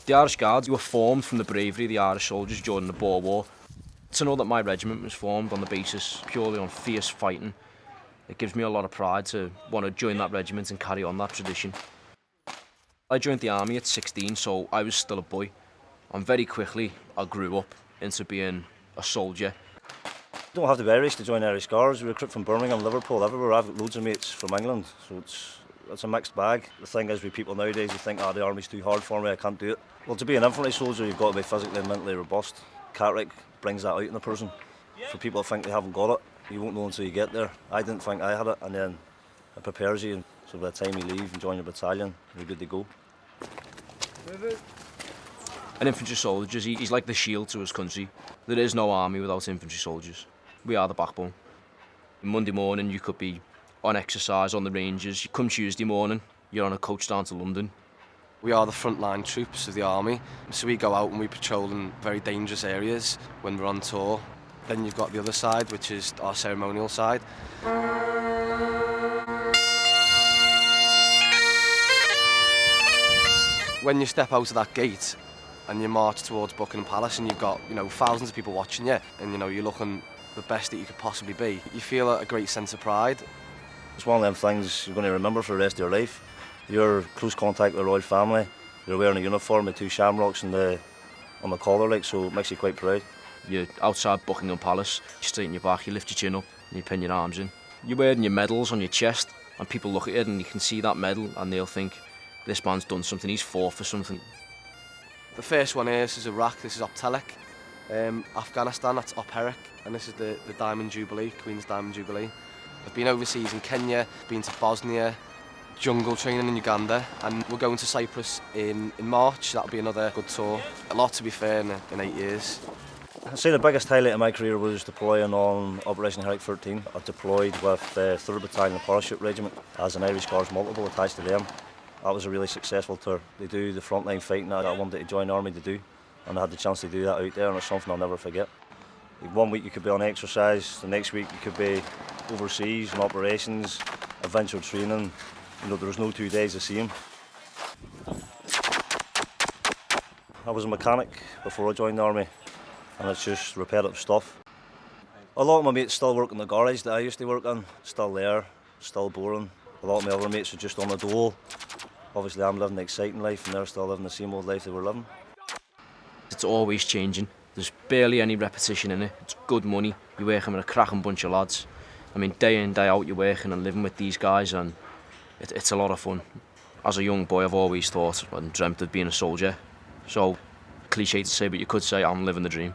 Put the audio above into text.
The Irish Guards were formed from the bravery of the Irish soldiers during the Boer War. To know that my regiment was formed on the basis purely on fierce fighting, it gives me a lot of pride to want to join that regiment and carry on that tradition. I joined the army at 16, so I was still a boy. And very quickly, I grew up into being a soldier. You don't have to be Irish to join Irish Guards. We recruit from Birmingham, Liverpool, everywhere. I've got loads of mates from England, so it's a mixed bag. The thing is, with people nowadays, they think, the army's too hard for me, I can't do it. Well, to be an infantry soldier, you've got to be physically and mentally robust. Cartwright brings that out in a person. For people that think they haven't got it, you won't know until you get there. I didn't think I had it, and then it prepares you, so by the time you leave and join your battalion, you're good to go. An infantry soldier, he's like the shield to his country. There is no army without infantry soldiers. We are the backbone. Monday morning, you could be on exercise on the ranges. You come Tuesday morning, you're on a coach down to London. We are the frontline troops of the army, so we go out and we patrol in very dangerous areas when we're on tour. Then you've got the other side, which is our ceremonial side. When you step out of that gate and you march towards Buckingham Palace and you've got, thousands of people watching you and, you're looking the best that you could possibly be, you feel a great sense of pride. It's one of them things you're going to remember for the rest of your life. You're close contact with the royal family, you're wearing a uniform with two shamrocks on the collar, so it makes you quite proud. You're outside Buckingham Palace, you straighten your back, you lift your chin up and you pin your arms in. You're wearing your medals on your chest and people look at it and you can see that medal and they'll think, this man's done something, he's fought for something. The first one here, this is Iraq, this is Optelek. Afghanistan, that's Op-Herrick, and this is the Diamond Jubilee, Queen's Diamond Jubilee. I've been overseas in Kenya, been to Bosnia, jungle training in Uganda, and we're going to Cyprus in March. That'll be another good tour. A lot, to be fair, in 8 years. I'd say the biggest highlight of my career was deploying on Operation Herrick 13. I deployed with the 3rd Battalion Parachute Regiment as an Irish Guards multiple attached to them. That was a really successful tour. They do the frontline fighting that I wanted to join the army to do, and I had the chance to do that out there, and it's something I'll never forget. One week you could be on exercise, the next week you could be overseas on operations, adventure training. There was no 2 days the same. I was a mechanic before I joined the army, and it's just repetitive stuff. A lot of my mates still work in the garage that I used to work in, still there, still boring. A lot of my other mates are just on the dole. Obviously I'm living the exciting life and they're still living the same old life they were living. It's always changing. There's barely any repetition in it. It's good money. You're working with a cracking bunch of lads. I mean, day in, day out, you're working and living with these guys, and it's a lot of fun. As a young boy, I've always thought and dreamt of being a soldier. So, cliche to say, but you could say I'm living the dream.